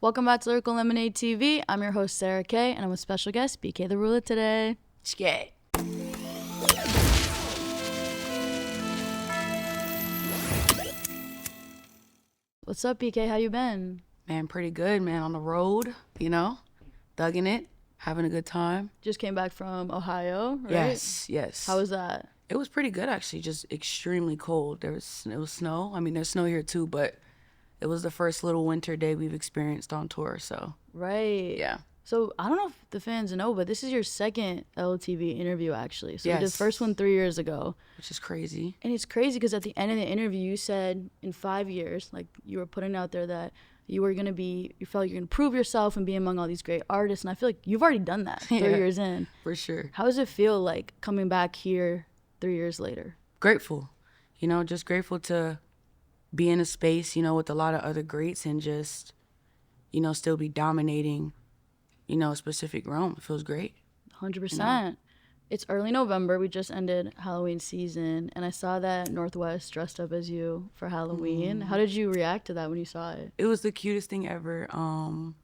Welcome back to Lyrical Lemonade TV. I'm your host, Sara K, and I'm with special guest, Bktherula today. Skate. What's up, BK? How you been? Man, pretty good, man. On the road, thugging it, having a good time. Just came back from Ohio, right? Yes. How was that? It was pretty good, actually, just extremely cold. It was snow. I mean, there's snow here, too, but it was the first little winter day we've experienced on tour, so. Right. Yeah. So I don't know if the fans know, but this is your second LTV interview, actually. So we did the first one 3 years ago. Which is crazy. And it's crazy because at the end of the interview, you said in 5 years, like you were putting out there that you felt like you're going to prove yourself and be among all these great artists. And I feel like you've already done that 3 years in. For sure. How does it feel like coming back here 3 years later? Grateful. Just grateful to be in a space, with a lot of other greats and just, still be dominating, a specific realm. It feels great. 100%. It's early November. We just ended Halloween season, and I saw that Northwest dressed up as you for Halloween. How did you react to that when you saw it? It was the cutest thing ever.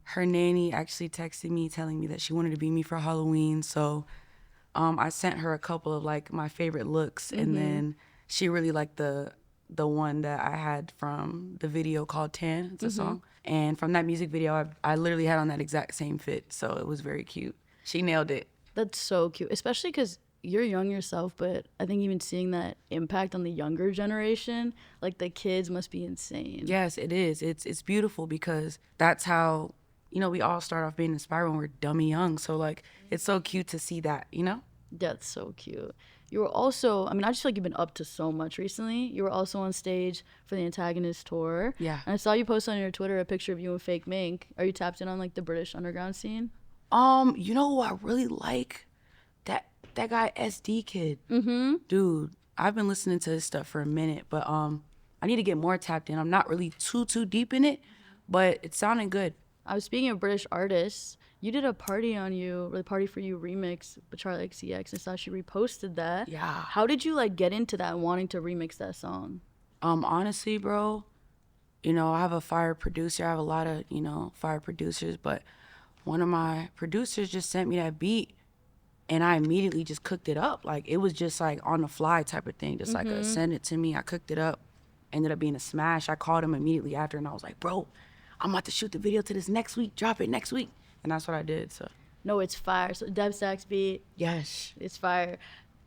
Her nanny actually texted me telling me that she wanted to be me for Halloween, so I sent her a couple of my favorite looks, and then she really liked the one that I had from the video called Tan. It's a song. And from that music video, I literally had on that exact same fit. So it was very cute. She nailed it. That's so cute, especially because you're young yourself, but I think even seeing that impact on the younger generation, like the kids must be insane. Yes, it is. It's beautiful because that's how, we all start off being inspired when we're dummy young. So it's so cute to see that, That's so cute. You were also, I just feel like you've been up to so much recently. You were also on stage for the Antagonist tour. Yeah. And I saw you post on your Twitter a picture of you and Fake Mink. Are you tapped in on the British underground scene? You know who I really like? That guy SD Kid. Dude, I've been listening to his stuff for a minute, but I need to get more tapped in. I'm not really too deep in it, but it's sounding good. I was speaking of British artists. You did a Party on You, or the Party for You remix with Charlie XCX. I saw she reposted that. Yeah. How did you get into that and wanting to remix that song? Honestly, bro, I have a fire producer. I have a lot of, fire producers, but one of my producers just sent me that beat and I immediately just cooked it up. It was just on the fly type of thing. Just send it to me. I cooked it up. Ended up being a smash. I called him immediately after and I was like, bro, I'm about to shoot the video to this next week. Drop it next week. And that's what I did, so. No, it's fire. So Dev Sax beat. Yes. It's fire.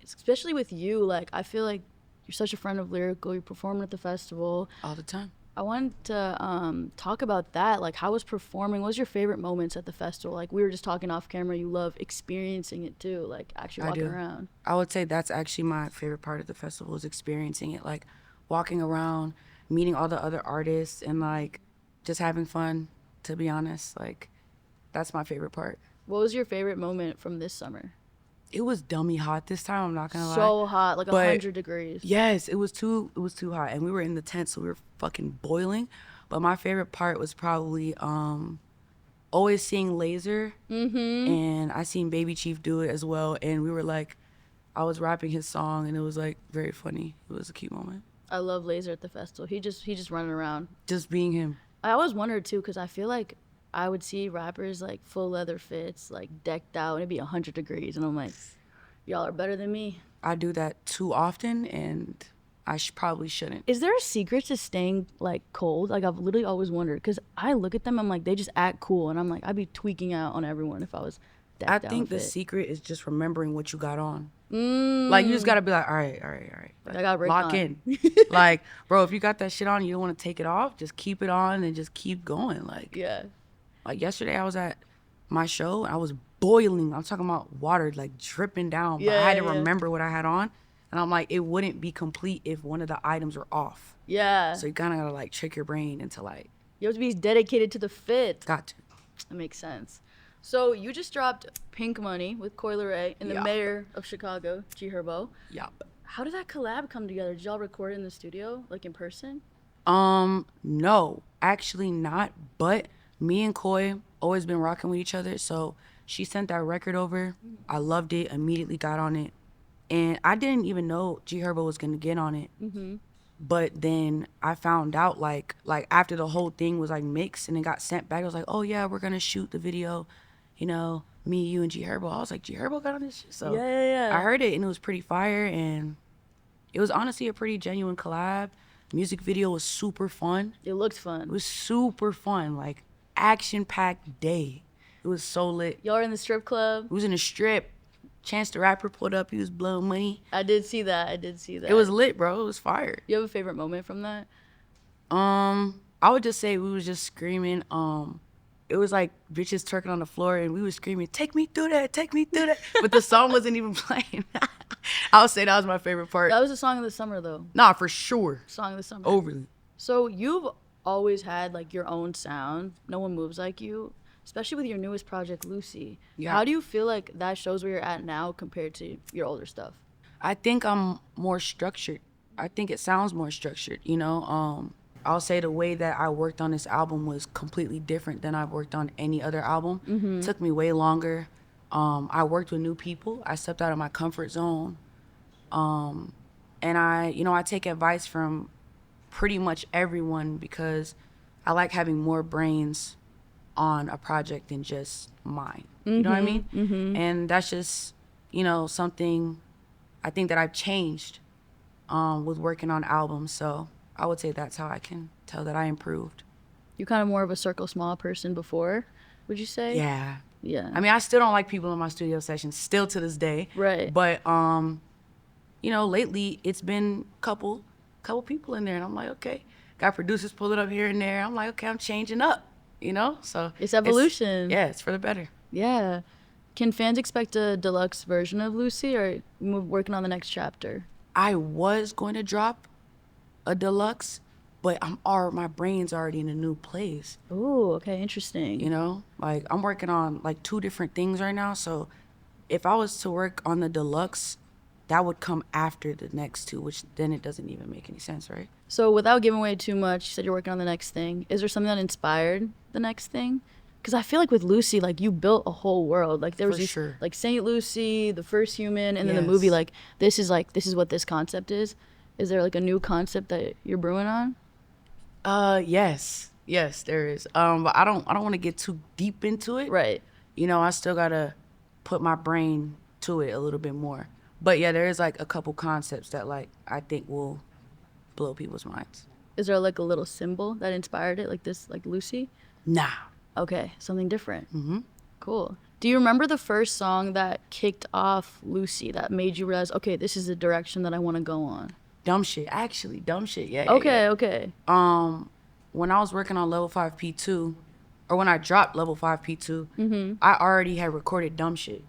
Especially with you, I feel like you're such a friend of Lyrical. You're performing at the festival. All the time. I wanted to talk about that. How was performing? What was your favorite moments at the festival? We were just talking off camera. You love experiencing it too, actually walking around. I would say that's actually my favorite part of the festival is experiencing it. Walking around, meeting all the other artists, and just having fun, to be honest. That's my favorite part. What was your favorite moment from this summer? It was dummy hot this time, I'm not gonna lie. So hot, 100 degrees. Yes, it was too hot. And we were in the tent, so we were fucking boiling. But my favorite part was probably always seeing Laser. And I seen Baby Chief do it as well. And we were I was rapping his song and it was very funny. It was a cute moment. I love Laser at the festival. He just running around. Just being him. I always wondered too, because I feel like I would see rappers full leather fits, decked out, and it'd be 100 degrees. And I'm like, y'all are better than me. I do that too often, and I probably shouldn't. Is there a secret to staying cold? I've literally always wondered, because I look at them, I'm they just act cool. And I'm I'd be tweaking out on everyone if I was decked out. I think the secret is just remembering what you got on. You just got to be all right. I got to lock in. Bro, if you got that shit on, you don't want to take it off, just keep it on and just keep going. Yeah. Yesterday I was at my show and I was boiling. I'm talking about water dripping down. But I had to remember what I had on. And I'm it wouldn't be complete if one of the items were off. Yeah. So you kind of got to trick your brain into you have to be dedicated to the fit. Got to. That makes sense. So you just dropped Pink Money with Coi Leray and the mayor of Chicago, G Herbo. Yup. How did that collab come together? Did y'all record it in the studio, in person? No, actually not. But me and Coi always been rocking with each other. So she sent that record over. I loved it, immediately got on it. And I didn't even know G Herbo was going to get on it. But then I found out like after the whole thing was like mixed and it got sent back, I was like, oh yeah, we're gonna shoot the video, you know, me, you, and G Herbo. I was like, G Herbo got on this shit. So Yeah. I heard it and it was pretty fire, and it was honestly a pretty genuine collab. The music video was super fun. It looked fun. It was super fun, like action-packed day. It was so lit. Y'all were in the strip club? It was in a strip. Chance the Rapper pulled up. He was blowing money. I did see that. It was lit, bro. It was fire. You have a favorite moment from that? I would just say we was just screaming. It was like bitches twerking on the floor, and we was screaming, "Take me through that, take me through that." But the song wasn't even playing. I would say that was my favorite part. That was a song of the summer, though. Nah, for sure. Song of the summer. Overly. So you've always had like your own sound. No one moves like you, especially with your newest project, Lucy. Yeah. How do you feel like that shows where you're at now compared to your older stuff? I think I'm more structured. I think it sounds more structured, you know? I'll say the way that I worked on this album was completely different than I've worked on any other album. Mm-hmm. It took me way longer. I worked with new people. I stepped out of my comfort zone. And I take advice from pretty much everyone because I like having more brains on a project than just mine. You know what I mean? Mm-hmm. And that's just, something I think that I've changed with working on albums. So I would say that's how I can tell that I improved. You're kind of more of a circle small person before, would you say? Yeah. Yeah. I mean, I still don't like people in my studio sessions, still to this day. Right. But, lately it's been a couple people in there, and I'm like, okay. Got producers pulling up here and there. I'm like, okay, I'm changing up, So it's evolution. It's for the better. Yeah. Can fans expect a deluxe version of Lucy, or working on the next chapter? I was going to drop a deluxe, but my brain's already in a new place. Ooh, okay, interesting. Like I'm working on like 2 different things right now. So if I was to work on the deluxe, that would come after the next 2, which then it doesn't even make any sense, right? So without giving away too much, you said you're working on the next thing. Is there something that inspired the next thing? Because I feel like with Lucy, like you built a whole world. Like there was these, sure. like Saint Lucy, the first human, and then the Yes. movie. Like this is what this concept is. Is there like a new concept that you're brewing on? Yes, there is. But I don't want to get too deep into it. Right. I still gotta put my brain to it a little bit more. But yeah, there is like a couple concepts that like I think will blow people's minds. Is there like a little symbol that inspired it, like this, like Lucy? Nah. Okay, something different. Mm-hmm. Cool. Do you remember the first song that kicked off Lucy that made you realize, okay, this is the direction that I want to go on? Dumb shit. Yeah. Okay. When I was working on Level 5 P2, or when I dropped Level 5 P2, Mm-hmm. I already had recorded Dumb Shit.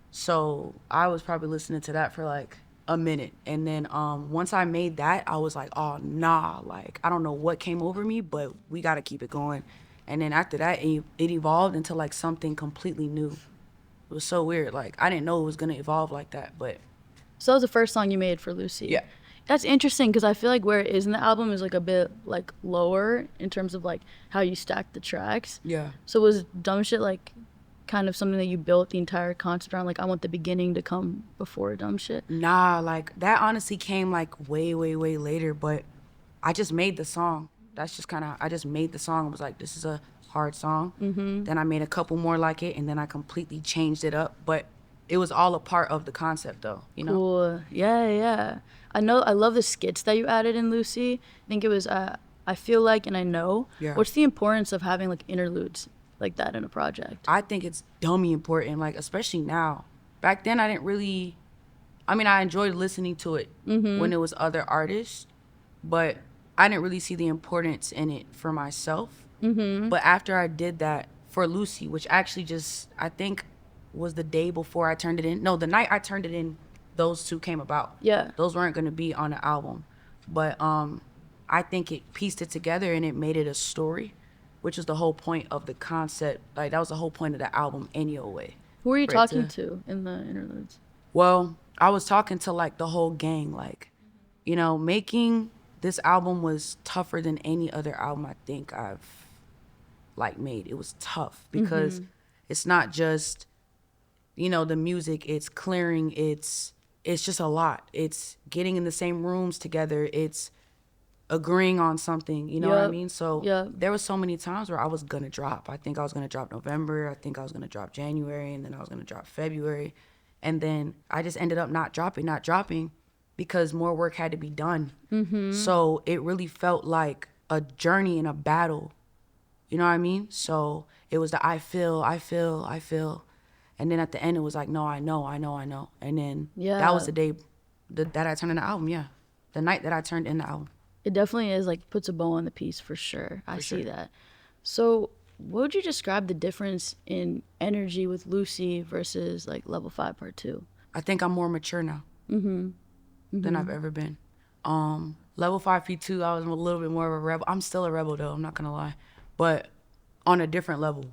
So I was probably listening to that for like a minute. And then once I made that, I was like, oh, nah. Like, I don't know what came over me, but we got to keep it going. And then after that, it evolved into like something completely new. It was so weird. Like, I didn't know it was going to evolve like that, but. So that was the first song you made for Lucy? Yeah. That's interesting because I feel like where it is in the album is like a bit like lower in terms of like how you stack the tracks. Yeah. So was Dumb Shit like kind of something that you built the entire concept around? Like, I want the beginning to come before Dumb Shit? Nah, like that honestly came like way later, but I just made the song. That's just I just made the song and was like, this is a hard song. Mm-hmm. Then I made a couple more like it, and then I completely changed it up. But it was all a part of the concept though, Cool. Yeah. I love the skits that you added in Lucy. I think it was I Feel Like and I Know. Yeah. What's the importance of having like interludes like that in a project? I think it's dummy important, like especially now. Back then I didn't really, I enjoyed listening to it when it was other artists, but I didn't really see the importance in it for myself. Mm-hmm. But after I did that for Lucy, which actually I think was the day before I turned it in. No, the night I turned it in, those 2 came about. Yeah. Those weren't going to be on the album. But I think it pieced it together and it made it a story, which is the whole point of the concept. Like, that was the whole point of the album anyway. Who were you For it talking to in the interludes? Well, I was talking to, like, the whole gang. Like, making this album was tougher than any other album I think I've, like, made. It was tough because it's not just, the music. It's clearing. It's just a lot. It's getting in the same rooms together. It's agreeing on something, you know what I Yep. mean? So Yep. there was so many times where I was gonna drop. I think I was gonna drop November. I think I was gonna drop January, and then I was gonna drop February, and then I just ended up not dropping, because more work had to be done. So it really felt like a journey and a battle. You know what I mean? So it was the I feel, and then at the end it was like, no, I know, and then that was the day that I turned in the album. Yeah, the night that I turned in the album. It definitely is like puts a bow on the piece for sure. I see sure. that. So, what would you describe the difference in energy with Lucy versus like Level 5 Part 2? I think I'm more mature now than I've ever been. Level 5 P2, I was a little bit more of a rebel. I'm still a rebel though, I'm not gonna lie, but on a different level.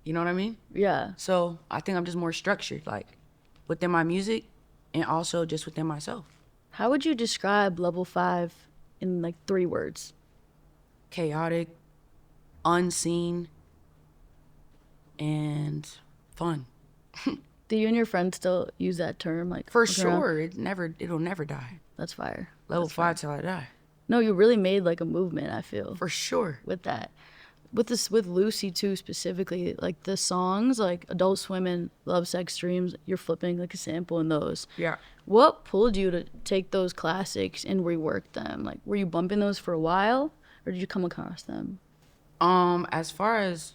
You know what I mean? Yeah. So I think I'm just more structured, like within my music and also just within myself. How would you describe Level 5 in like 3 words? Chaotic, unseen, and fun. Do you and your friends still use that term? Like For looking around? sure, it'll never die. That's fire. Level 5 till I die. No, you really made like a movement, I feel, For sure. with that. With Lucy too specifically, like the songs like Adult Swim and Love Sex Dreams, you're flipping like a sample in those. Yeah. What pulled you to take those classics and rework them? Like, were you bumping those for a while, or did you come across them? As far as,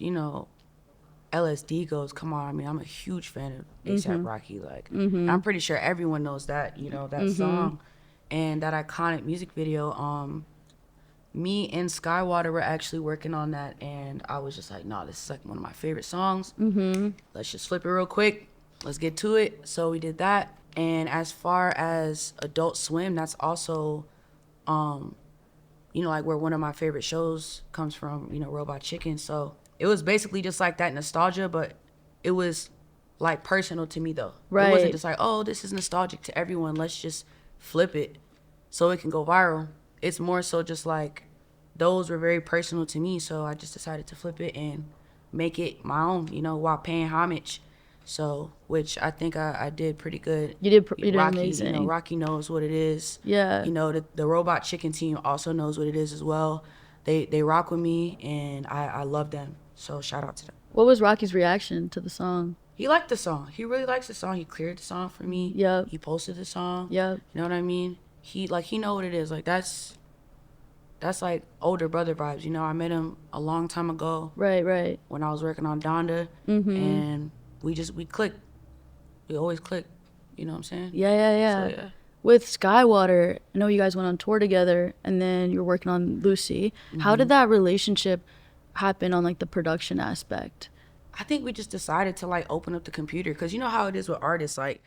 LSD goes, come on, I mean, I'm a huge fan of A$AP Rocky. Like, I'm pretty sure everyone knows that, that song and that iconic music video. Me and Skywater were actually working on that, and I was just like, nah, this is like one of my favorite songs. Let's just flip it real quick. Let's get to it. So we did that. And as far as Adult Swim, that's also, like where one of my favorite shows comes from, Robot Chicken. So it was basically just like that nostalgia, but it was like personal to me though. Right. It wasn't just like, oh, this is nostalgic to everyone, let's just flip it so it can go viral. It's more so just like those were very personal to me, so I just decided to flip it and make it my own, while paying homage. So, which I think I did pretty good. You did Rocky, amazing. Rocky knows what it is. Yeah. The Robot Chicken team also knows what it is as well. They rock with me, and I love them. So shout out to them. What was Rocky's reaction to the song? He liked the song. He really likes the song. He cleared the song for me. Yep. He posted the song. Yep. You know what I mean? He know what it is. Like that's like older brother vibes. I met him a long time ago. Right. When I was working on Donda, and we clicked. We always click. You know what I'm saying? Yeah. So, yeah. With Skywater, I know you guys went on tour together, and then you were working on Lucy. How did that relationship happen on like the production aspect? I think we just decided to like open up the computer, because you know how it is with artists. Like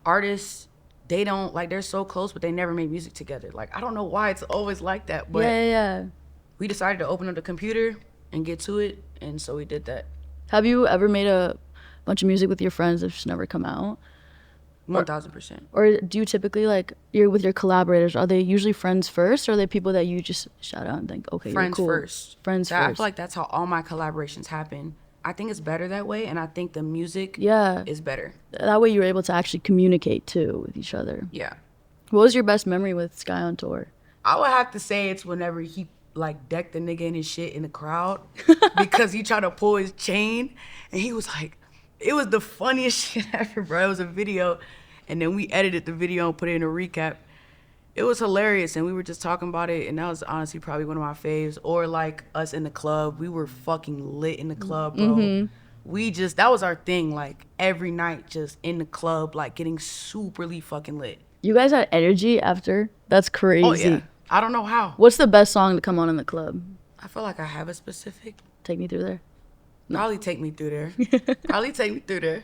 artists, they don't like, they're so close, but they never made music together. Like I don't know why it's always like that, but Yeah. we decided to open up the computer and get to it, and so we did that. Have you ever made a bunch of music with your friends that's just never come out? 1000%. Or do you typically like, you're with your collaborators, are they usually friends first, or are they people that you just shout out and think, okay, Friends you're cool? first. Friends I first. feel like that's how all my collaborations happen. I think it's better that way, and I think the music is better. That way you're able to actually communicate too with each other. Yeah. What was your best memory with Sky on tour? I would have to say it's whenever he like decked the nigga in his shit in the crowd because he tried to pull his chain, and he was like, it was the funniest shit ever, bro. It was a video, and then we edited the video and put it in a recap. It was hilarious, and we were just talking about it, and that was honestly probably one of my faves. Or like us in the club, we were fucking lit in the club, bro. That was our thing, like every night just in the club, like getting superly fucking lit. You guys had energy after? That's crazy. Oh yeah, I don't know how. What's the best song to come on in the club? I feel like I have a specific. Take me through there. Probably take me through there.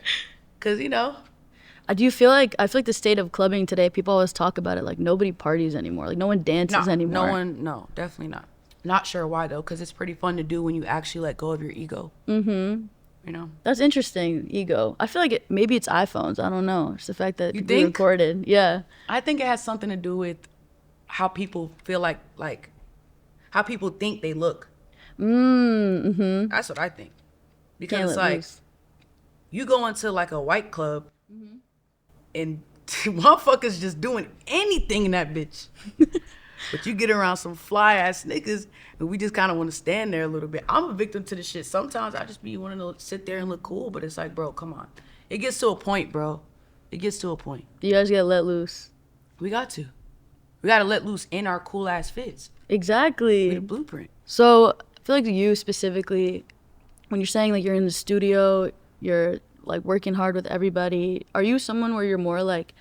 Cause Do you feel like, I feel like the state of clubbing today, people always talk about it, like nobody parties anymore, like no one dances anymore. No, definitely not. Not sure why though, because it's pretty fun to do when you actually let go of your ego. That's interesting. Ego. I feel like maybe it's iPhones. I don't know. It's the fact that you we recorded. Yeah. I think it has something to do with how people feel like how people think they look. That's what I think. Because it's like you go into like a white club and motherfuckers just doing anything in that bitch. But you get around some fly ass niggas and we just kind of want to stand there a little bit. I'm a victim to the shit. Sometimes I just be wanting to sit there and look cool, but it's like, bro, come on. It gets to a point, bro. It gets to a point. You guys get let loose. We got to. We got to let loose in our cool ass fits. Exactly. With a blueprint. So I feel like you specifically, when you're saying like you're in the studio, you're like working hard with everybody. Are you someone where you're more like,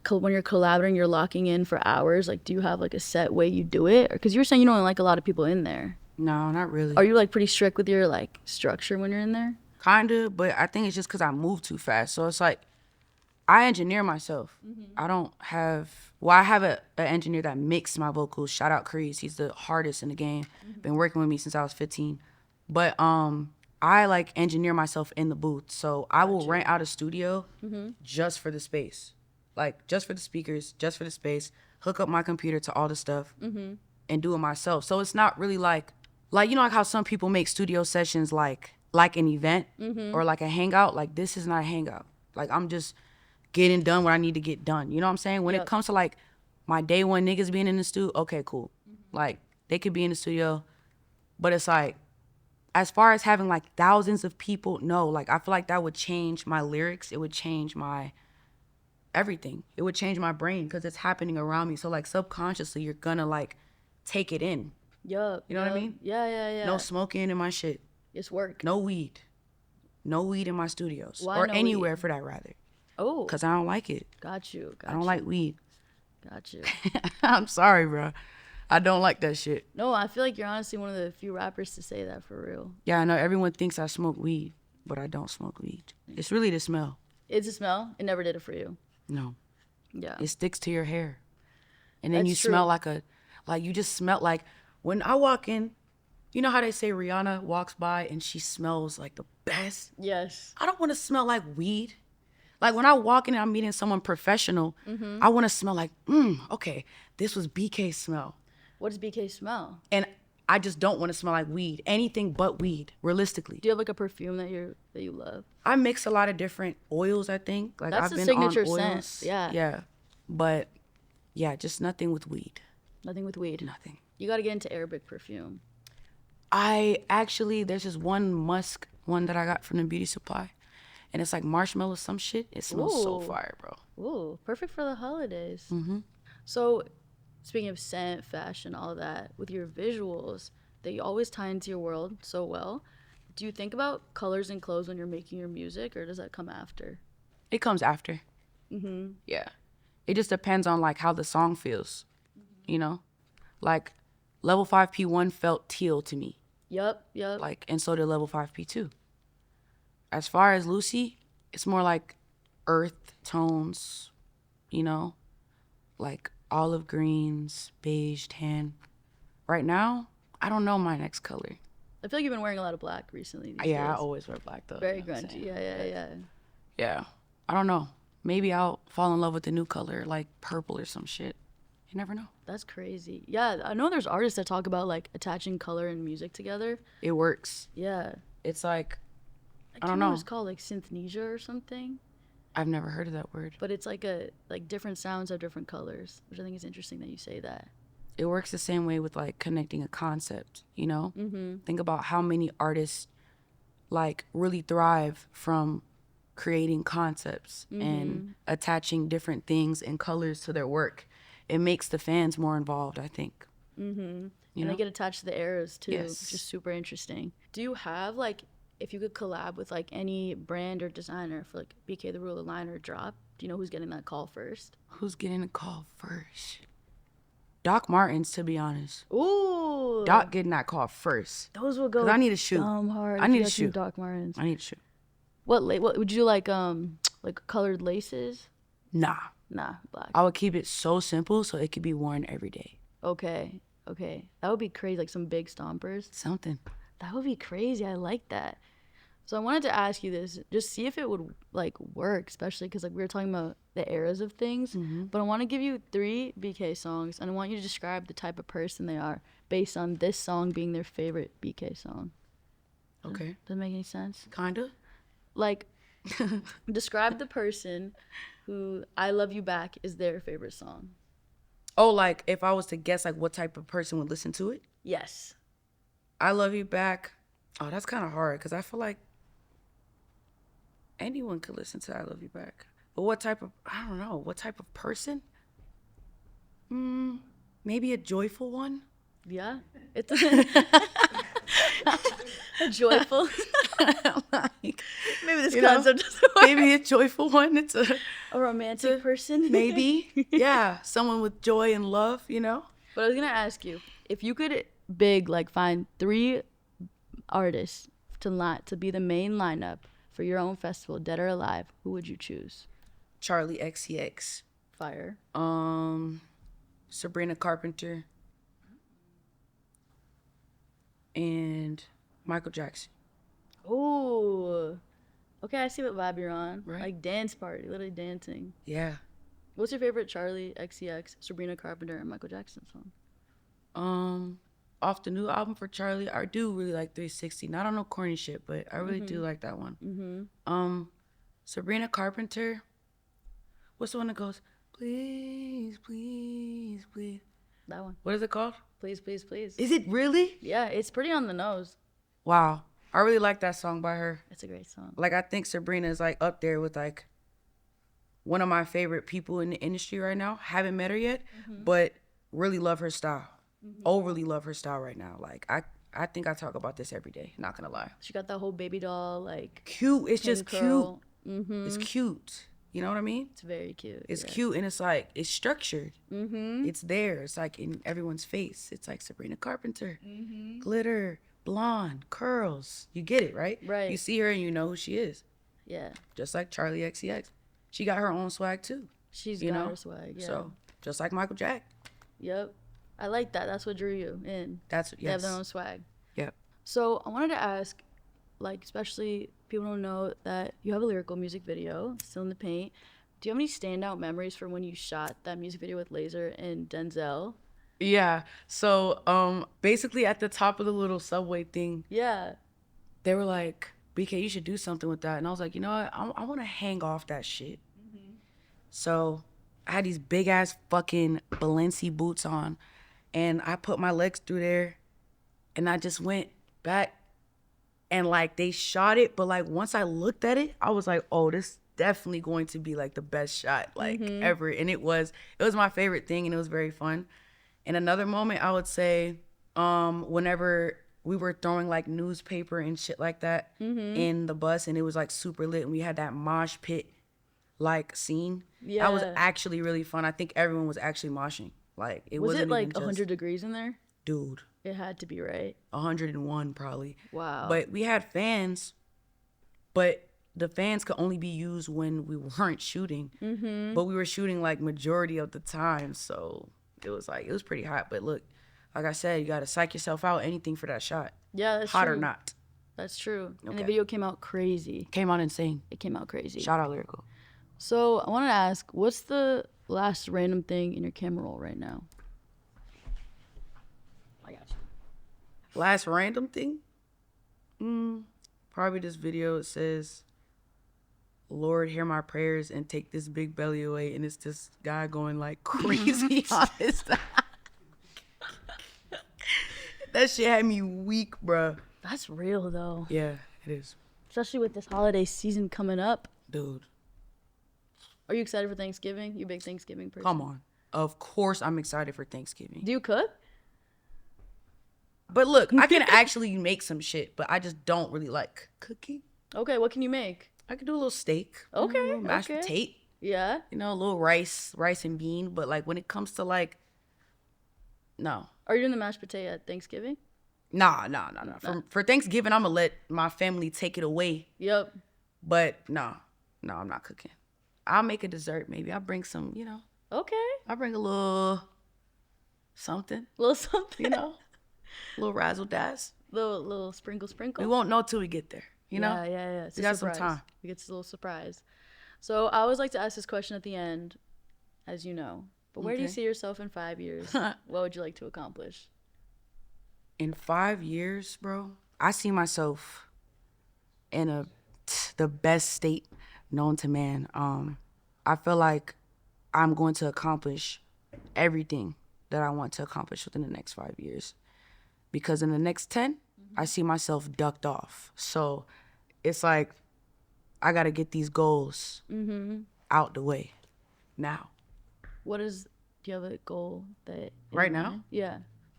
when you're collaborating, you're locking in for hours? Like, do you have like a set way you do it? Because you were saying you don't like a lot of people in there. No, not really. Are you like pretty strict with your like structure when you're in there? Kinda, but I think it's just because I move too fast. So it's like, I engineer myself. I don't have, well, I have an engineer that mixes my vocals. Shout out Crease. He's the hardest in the game. Been working with me since I was 15. But I like engineer myself in the booth. So I will rent out a studio just for the space. Like just for the speakers, just for the space, hook up my computer to all the stuff and do it myself. So it's not really like, you know, like how some people make studio sessions like an event or like a hangout. Like this is not a hangout. Like I'm just getting done what I need to get done. You know what I'm saying? When it comes to like my day one niggas being in the studio, okay, cool. Like they could be in the studio, but it's like, as far as having like thousands of people, no, like I feel like that would change my lyrics. It would change my everything. It would change my brain because it's happening around me. So like subconsciously, you're gonna like take it in. Yup. You know what I mean? Yeah. No smoking in my shit. It's work. No weed. No weed in my studios. Why or no anywhere weed? for that rather. Oh. Because I don't like it. Got you. I don't like weed. Got you. I'm sorry, bro. I don't like that shit. No, I feel like you're honestly one of the few rappers to say that for real. Yeah, I know everyone thinks I smoke weed, but I don't smoke weed. It's really the smell. It's a smell. It never did it for you. No. Yeah. It sticks to your hair. And then That's you true. smell like you just smell like, when I walk in, you know how they say Rihanna walks by and she smells like the best? Yes. I don't want to smell like weed. Like when I walk in and I'm meeting someone professional, I want to smell like, okay, this was BK's smell. What does BK smell? And I just don't want to smell like weed. Anything but weed, realistically. Do you have like a perfume that you love? I mix a lot of different oils, I think. Like That's I've the been signature on scent. oils. Yeah. Yeah. But yeah, just nothing with weed. Nothing with weed. Nothing. You got to get into Arabic perfume. There's this one musk one that I got from the beauty supply. And it's like marshmallow some shit. It smells so fire, bro. Ooh, perfect for the holidays. So, speaking of scent, fashion, all that, with your visuals, they always tie into your world so well. Do you think about colors and clothes when you're making your music, or does that come after? It comes after. Yeah. It just depends on like how the song feels, you know? Like Level 5P1 felt teal to me. Yup. Like, and so did Level 5P2. As far as Lucy, it's more like earth tones, you know? Like olive greens, beige, tan. Right now, I don't know my next color. I feel like you've been wearing a lot of black recently. These Yeah, I days. always wear black though. Very you know what I'm grungy. saying? Yeah. Yeah. I don't know. Maybe I'll fall in love with a new color, like purple or some shit. You never know. That's crazy. Yeah, I know there's artists that talk about like attaching color and music together. It works. Yeah. It's like, I don't know. What it's called, like synthnesia or something. I've never heard of that word. But it's like different sounds have different colors, which I think is interesting that you say that. It works the same way with like connecting a concept, you know? Think about how many artists like really thrive from creating concepts and attaching different things and colors to their work. It makes the fans more involved, I think. And they get attached to the eras too, Yes. which is super interesting. Do you have like, if you could collab with like any brand or designer for like Bktherula line or drop, do you know who's getting that call first? Who's getting a call first? Doc Martens, to be honest. Ooh, Doc getting that call first. those will go. 'Cause I need a shoe. Hard. I if need you a got some shoe. Doc Martens. I need a shoe. What would you like colored laces? Nah. Nah, black. I would keep it so simple so it could be worn every day. Okay. That would be crazy, like some big stompers. Something. That would be crazy. I like that. So I wanted to ask you this, just see if it would like work, especially because like we were talking about the eras of things. But I want to give you 3 BK songs, and I want you to describe the type of person they are based on this song being their favorite BK song. Okay. Does that make any sense? Kinda. Like, describe the person who "I Love You Back" is their favorite song. Oh, like if I was to guess, like what type of person would listen to it? Yes. I Love You Back. Oh, that's kind of hard because I feel like anyone could listen to I Love You Back. But what type of, I don't know, what type of person? Maybe a joyful one? Yeah. It's a joyful. Like, Maybe this concept doesn't work. maybe a joyful one. It's a romantic person. Maybe. Yeah. Someone with joy and love, But I was going to ask you, if you could find 3 artists to be the main lineup for your own festival, dead or alive, who would you choose? Charlie XCX. Fire. Sabrina Carpenter. And Michael Jackson. Oh. Okay, I see what vibe you're on. Right. Like dance party, literally dancing. Yeah. What's your favorite Charlie XCX, Sabrina Carpenter, and Michael Jackson song? Off the new album for Charlie, I do really like 360. Not on no corny shit, but I really do like that one. Sabrina Carpenter. What's the one that goes, please, please, please? That one. What is it called? Please, please, please. Is it really? Yeah, it's pretty on the nose. Wow. I really like that song by her. It's a great song. Like, I think Sabrina is like up there with like one of my favorite people in the industry right now. Haven't met her yet, but really love her style. Overly love her style right now. Like, I think I talk about this every day, not gonna lie. She got that whole baby doll, like cute. It's just curl. cute. It's cute. You know what I mean? It's very cute. It's cute, and it's like, it's structured. It's there. It's like in everyone's face. It's like Sabrina Carpenter, glitter, blonde, curls. You get it, right? Right. You see her and you know who she is. Yeah. Just like Charlie XCX. She got her own swag too. She's got her swag, yeah. So, just like Michael Jack. Yep. I like that. That's what drew you in. Yes. They have their own swag. Yep. So I wanted to ask, like, especially people don't know that you have a lyrical music video, Still in the Paint. Do you have any standout memories from when you shot that music video with Laser and Denzel? Yeah. So, basically at the top of the little subway thing, Yeah. they were like, BK, you should do something with that. And I was like, you know what? I want to hang off that shit. So I had these big ass fucking Balenci boots on, and I put my legs through there, and I just went back, and like they shot it, but like once I looked at it, I was like, oh, this definitely going to be like the best shot like ever. And it was my favorite thing, and it was very fun. And another moment I would say, whenever we were throwing like newspaper and shit like that in the bus, and it was like super lit, and we had that mosh pit like scene. Yeah, that was actually really fun. I think everyone was actually moshing. Like, it was wasn't it like even just, 100 degrees in there? Dude, it had to be, right? 101 probably. Wow. But we had fans, but the fans could only be used when we weren't shooting. But we were shooting like majority of the time, so it was pretty hot. But look, like I said, you gotta psych yourself out, anything for that shot. Yeah, that's hot true. or not. That's true. Okay. And the video came out crazy. Came out insane. It came out crazy. Shout out Lyrical. So I wanted to ask, what's the last random thing in your camera roll right now? I got you. Last random thing? Probably this video. It says, Lord, hear my prayers and take this big belly away. And it's this guy going like crazy on his side. That shit had me weak, bruh. That's real, though. Yeah, it is. Especially with this holiday season coming up. Dude. Are you excited for Thanksgiving? You a big Thanksgiving person? Come on. Of course I'm excited for Thanksgiving. Do you cook? But look, I can actually make some shit, but I just don't really like cooking. Okay, what can you make? I can do a little steak. Okay, a little mashed potato. Yeah. You know, a little rice and bean. But like when it comes to like, no. Are you doing the mashed potato at Thanksgiving? Nah. For Thanksgiving, I'm gonna let my family take it away. Yep. But no, I'm not cooking. I'll make a dessert maybe. I'll bring some, Okay. I'll bring a little something. A little something. A little razzle dazzle. Little sprinkle. We won't know till we get there, know? Yeah. We got some time. We get a little surprise. So I always like to ask this question at the end, as you know. But where do you see yourself in 5 years? What would you like to accomplish? In 5 years, bro, I see myself in the best state known to man. I feel like I'm going to accomplish everything that I want to accomplish within the next 5 years. Because in the next 10, I see myself ducked off. So it's like, I got to get these goals out the way now. Do you have a goal that right now? Yeah.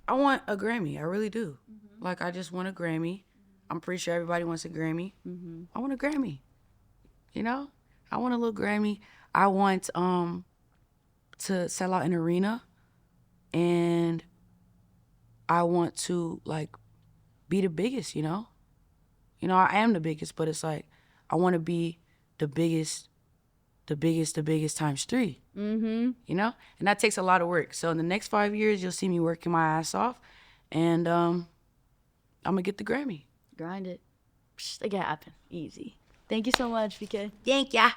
I want a Grammy. I really do. Like, I just want a Grammy. I'm pretty sure everybody wants a Grammy. I want a Grammy. You know? I want a little Grammy. I want to sell out an arena. And I want to, like, be the biggest, you know? You know, I am the biggest, but it's like, I want to be the biggest times 3. You know? And that takes a lot of work. So in the next 5 years, you'll see me working my ass off. And I'm going to get the Grammy. Grind it. Psh, it can happen. Easy. Thank you so much, BK. Thank ya.